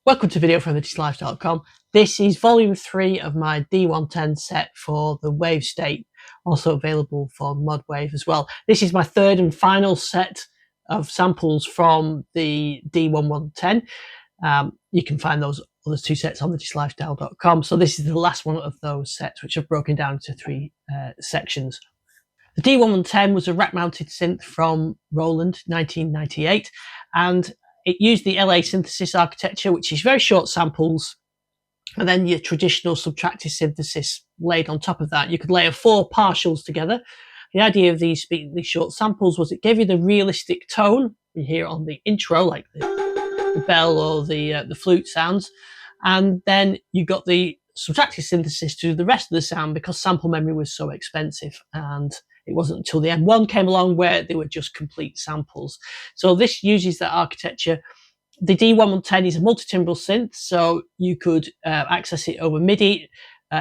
Welcome to video from digitallifestyle.com. This is volume 3 of my D110 set for the Wavestate, also available for Modwave as well. This is my third and final set of samples from the D110. You can find those other two sets on digitallifestyle.com. So this is the last one of those sets, which I've broken down into three sections. The D110 was a rack-mounted synth from Roland, 1998, and it used the LA synthesis architecture, which is very short samples, and then your traditional subtractive synthesis laid on top of that. You could layer 4 partials together. The idea of these short samples was it gave you the realistic tone you hear on the intro, like the bell or the flute sounds, and then you got the subtractive synthesis to do the rest of the sound because sample memory was so expensive, and it wasn't until the M1 came along where they were just complete samples. So this uses that architecture. The D110 is a multi-timbral synth, so you could access it over MIDI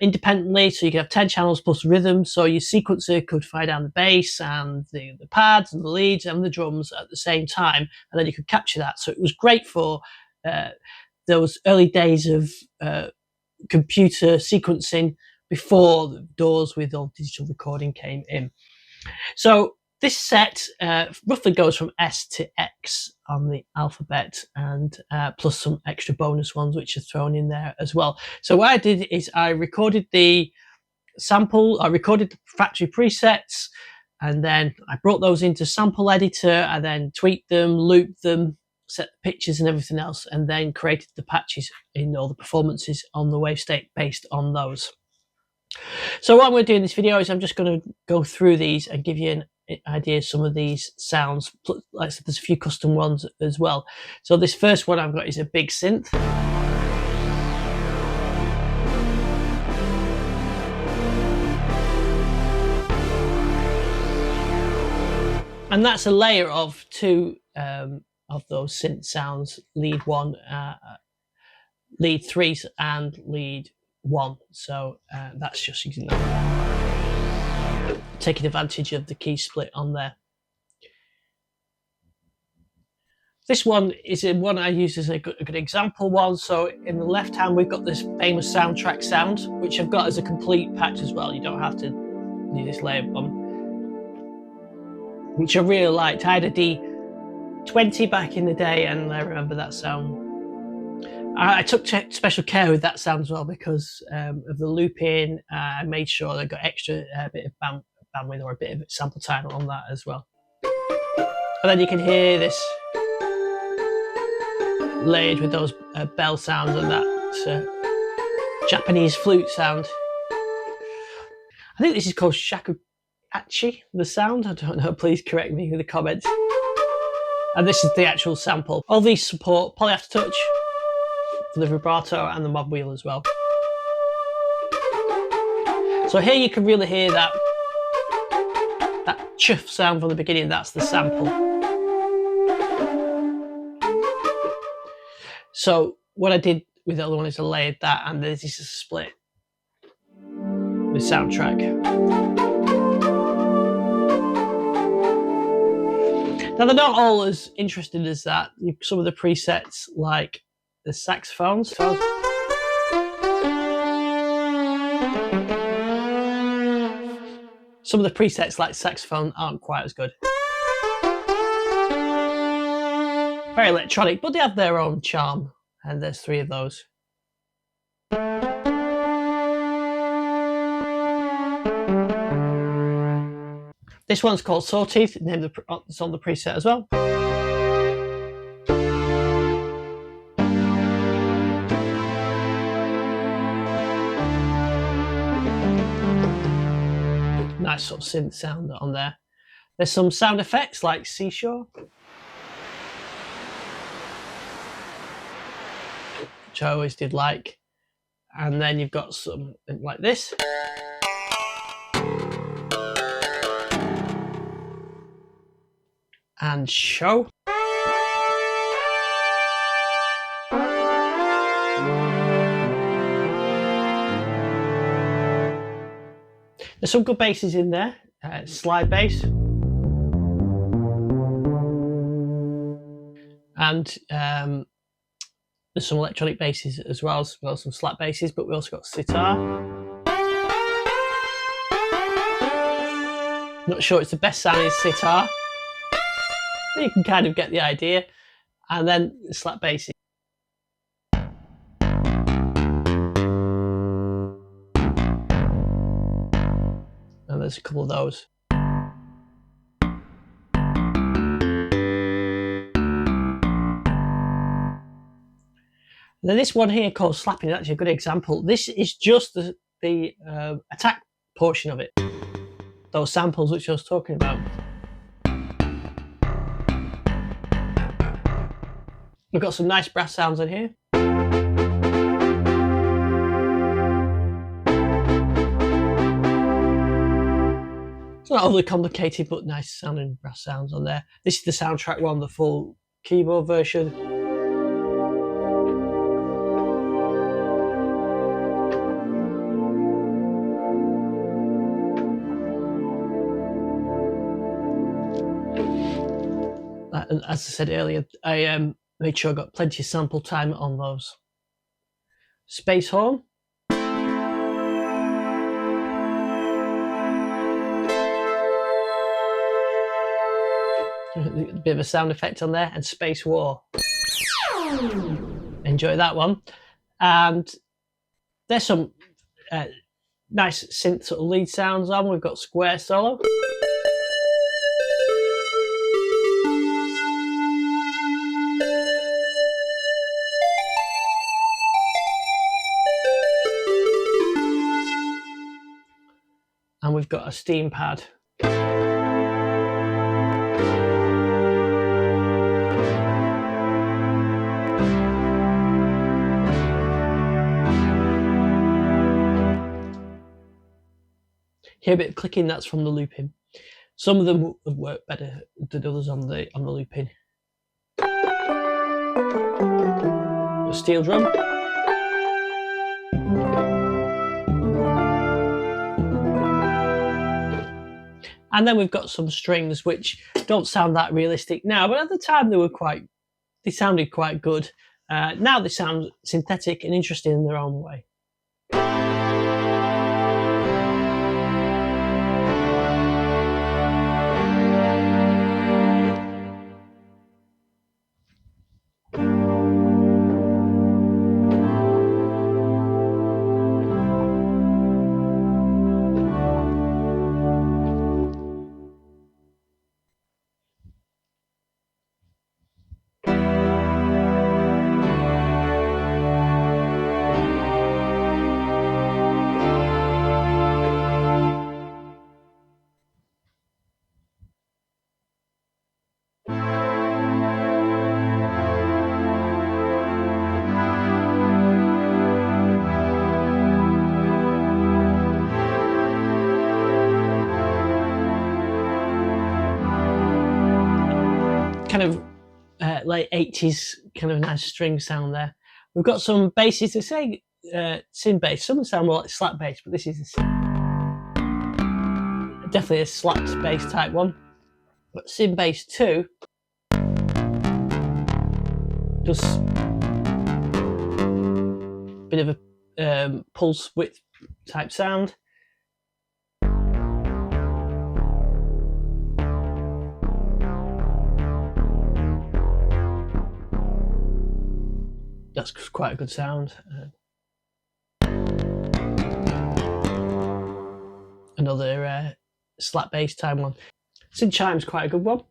independently, so you could have 10 channels plus rhythm, so your sequencer could fire down the bass and the pads and the leads and the drums at the same time, and then you could capture that. So it was great for those early days of computer sequencing before the doors with all digital recording came in. So this set roughly goes from S to X on the alphabet, and plus some extra bonus ones which are thrown in there as well. So what I did is I recorded the sample, I recorded the factory presets, and then I brought those into Sample Editor and then tweaked them, looped them, set the pictures and everything else, and then created the patches in all the performances on the Wavestate based on those. So what I'm going to do in this video is I'm just going to go through these and give you an idea of some of these sounds. Like I said, there's a few custom ones as well. So this first one I've got is a big synth. And that's a layer of 2 of those synth sounds, lead 1, lead 3 and lead 1. So that's just using that, taking advantage of the key split on there. This one is one I use as a good example one. So in the left hand we've got this famous soundtrack sound, which I've got as a complete patch as well. You don't have to do this layer one, which I really liked. I had a D20 back in the day and I remember that sound. I took special care with that sound as well because of the looping. I made sure I got extra bit of bandwidth or a bit of sample time on that as well. And then you can hear this layered with those bell sounds and that Japanese flute sound. I think this is called Shakuhachi, the sound. I don't know, please correct me in the comments. And this is the actual sample. All these support poly aftertouch, the vibrato and the mod wheel as well. So here you can really hear that chuff sound from the beginning. That's the sample. So what I did with the other one is I layered that, and this is a split with soundtrack. Now they're not all as interesting as that. Some of the presets, like the saxophones. Some of the presets like saxophone aren't quite as good. Very electronic, but they have their own charm, and there's 3 of those. This one's called Sawtooth, it's on the preset as well. Nice sort of synth sound on there. There's some sound effects like seashore, which I always did like. And then you've got something like this. And show. There's some good basses in there, slide bass. And There's some electronic basses as well some slap basses, but we also got sitar. Not sure it's the best sounding sitar, but you can kind of get the idea. And then the slap basses. And there's a couple of those. Now this one here called slapping is actually a good example. This is just the attack portion of it. Those samples which I was talking about. We've got some nice brass sounds in here. It's not overly complicated, but nice sounding brass sounds on there. This is the soundtrack one, the full keyboard version. And as I said earlier, I made sure I got plenty of sample time on those. Space horn. A bit of a sound effect on there, and Space War. Enjoy that one. And there's some nice synth sort of lead sounds on. We've got Square Solo. And we've got a steam pad. Hear a bit of clicking, that's from the looping. Some of them would work better than others on the looping. A steel drum. And then we've got some strings which don't sound that realistic now, but at the time they sounded quite good. Now they sound synthetic and interesting in their own way. Kind of late 80s kind of nice string sound there. We've got some basses to say synth bass. Some sound more like slap bass, but this is definitely a slapped bass type one. But synth bass 2 does a bit of a pulse width type sound. That's quite a good sound. Another slap bass time one. Synth chime's quite a good one.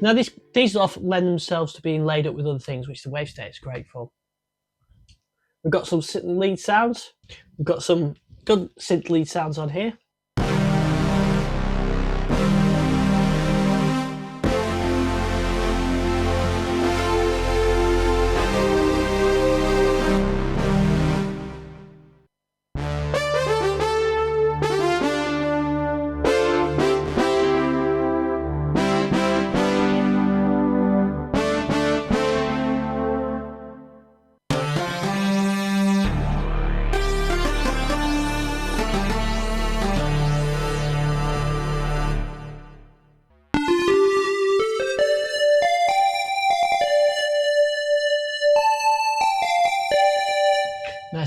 Now these often lend themselves to being laid up with other things, which the Wavestate is great for. We've got some synth lead sounds. We've got some good synth lead sounds on here.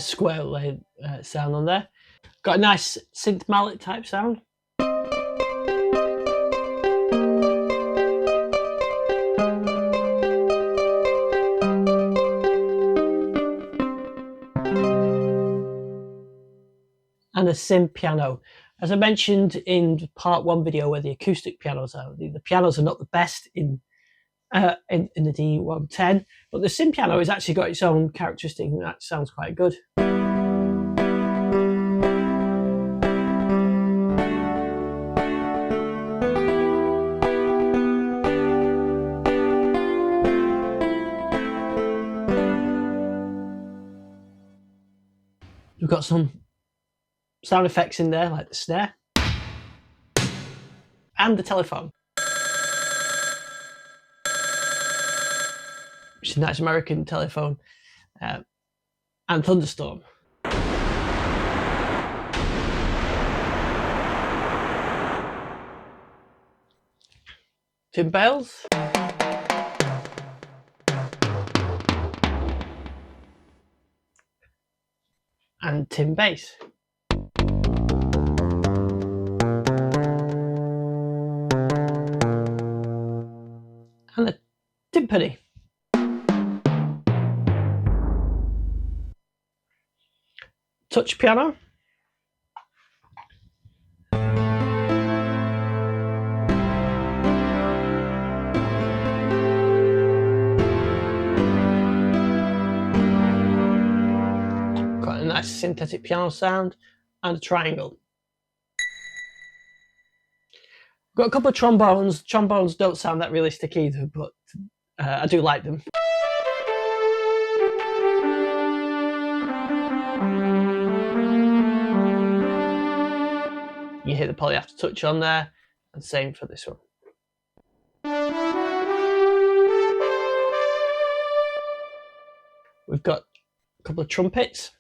square wave sound on there. Got a nice synth mallet type sound. And a sim piano. As I mentioned in part 1 video where the acoustic pianos are, the pianos are not the best in the D110, but the sim piano has actually got its own characteristic and that sounds quite good. We've got some sound effects in there, like the snare and the telephone, which is a nice American telephone, and thunderstorm. Tim bells. And tin bass. And a timpani. Touch piano. Got a nice synthetic piano sound and a triangle. Got a couple of trombones. Trombones don't sound that realistic either, but I do like them. You hear the poly aftertouch on there, and same for this one. We've got a couple of trumpets.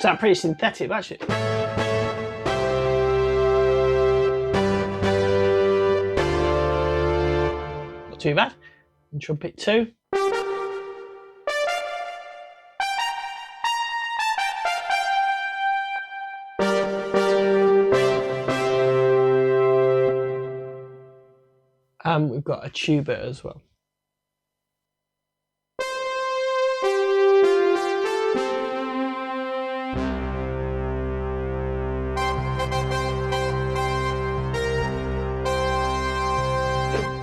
Sound pretty synthetic, actually. Not too bad. And trumpet 2. And we've got a tuba as well.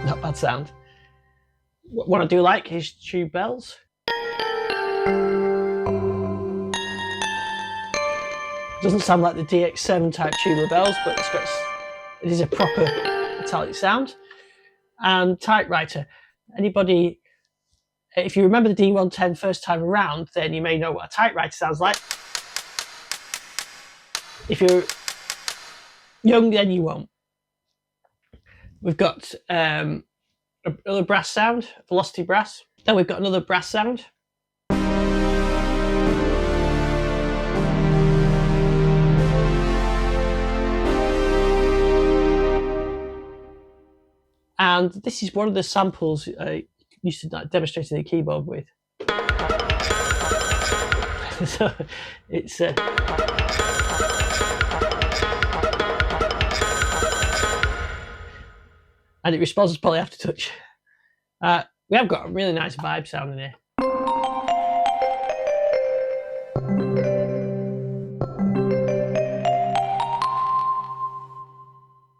Not bad sound. What I do like is tube bells. Doesn't sound like the DX7 type tubular bells, but it is a proper metallic sound. And typewriter. Anybody, if you remember the D110 first time around, then you may know what a typewriter sounds like. If you're young, then you won't. We've got another brass sound, velocity brass. Then we've got another brass sound. And this is one of the samples I used to demonstrate the keyboard with. So it's and it responds to poly aftertouch. We have got a really nice vibe sound in here.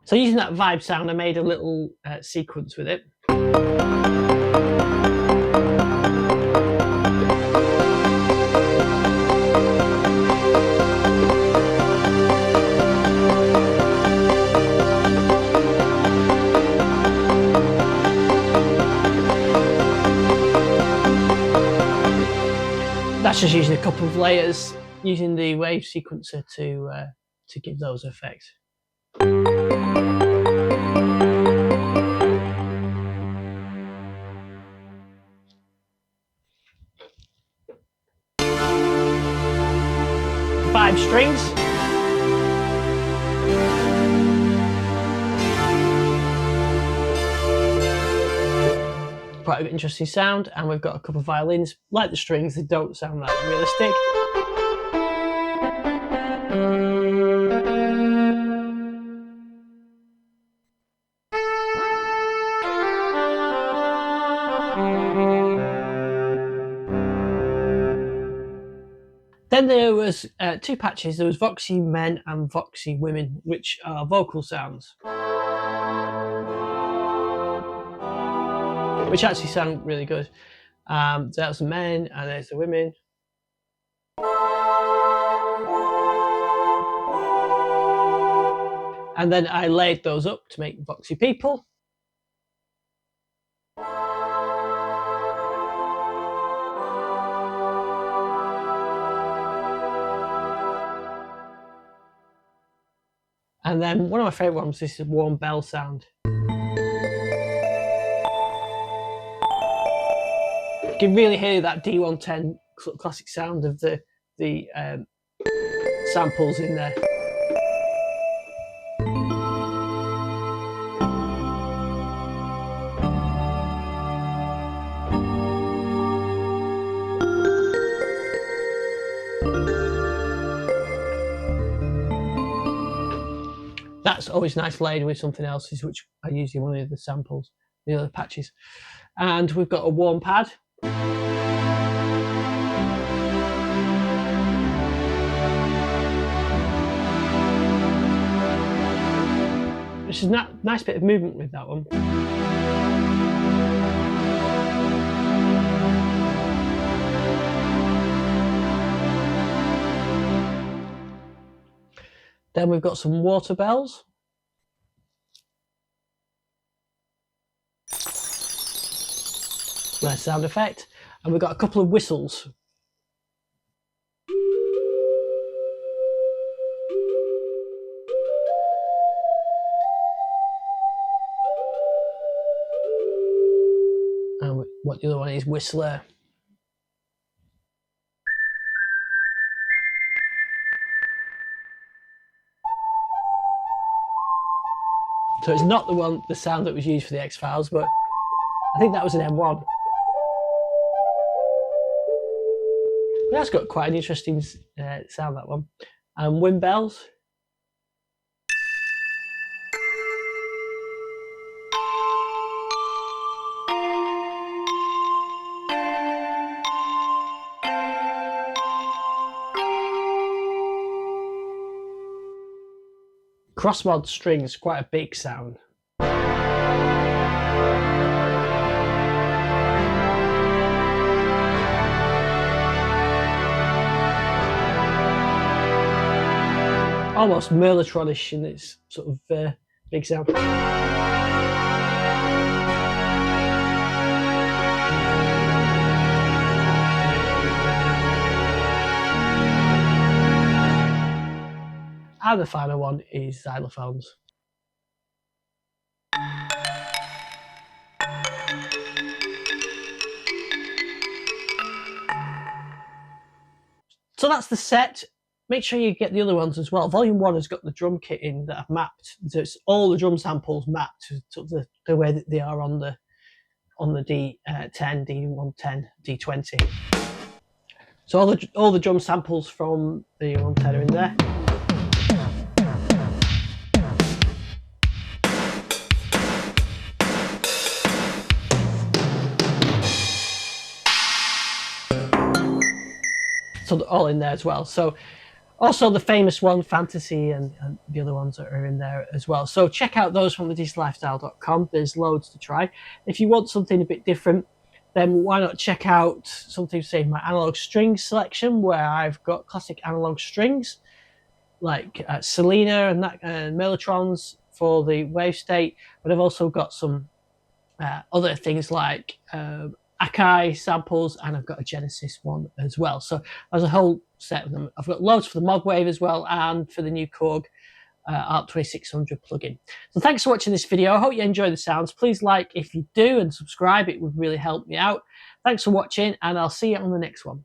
So using that vibe sound, I made a little sequence with it. That's just using a couple of layers, using the wave sequencer to give those effects. Five strings. quite an interesting sound. And we've got a couple of violins. Like the strings, they don't sound that realistic. Then there was two patches. There was Voxy Men and Voxy Women, which are vocal sounds, which actually sound really good. So that's the men, and there's the women. And then I laid those up to make Voxy People. And then one of my favourite ones is the warm bell sound. You can really hear that D-110 classic sound of the samples in there. That's always nice laid with something else, which I use in one of the samples, the other patches. And we've got a warm pad. Which is a nice bit of movement with that one. Then we've got some water bells. Nice sound effect. And we've got a couple of whistles. And what the other one is, Whistler. So it's not the sound that was used for the X-Files, but I think that was an M1. That's got quite an interesting sound, that one. And wind bells. Crossmod strings, quite a big sound. Almost Mellotron-ish in its sort of big sound. And the final one is xylophones. So that's the set. Make sure you get the other ones as well. Volume 1 has got the drum kit in that I've mapped. So it's all the drum samples mapped to the way that they are on the D10, D110, D20. So all the drum samples from the 110 are in there. So they're all in there as well. So also the famous one, Fantasy, and the other ones that are in there as well. So check out those from thedigital-lifestyle.com. There's loads to try. If you want something a bit different, then why not check out something, say, my analog strings selection, where I've got classic analog strings like Selena and Mellotrons for the Wavestate, but I've also got some other things like mkII samples, and I've got a Genesis one as well. So there's a whole set of them. I've got loads for the Modwave as well, and for the new Korg ARC 2600 plugin. So thanks for watching this video. I hope you enjoy the sounds. Please like if you do, and subscribe. It would really help me out. Thanks for watching, and I'll see you on the next one.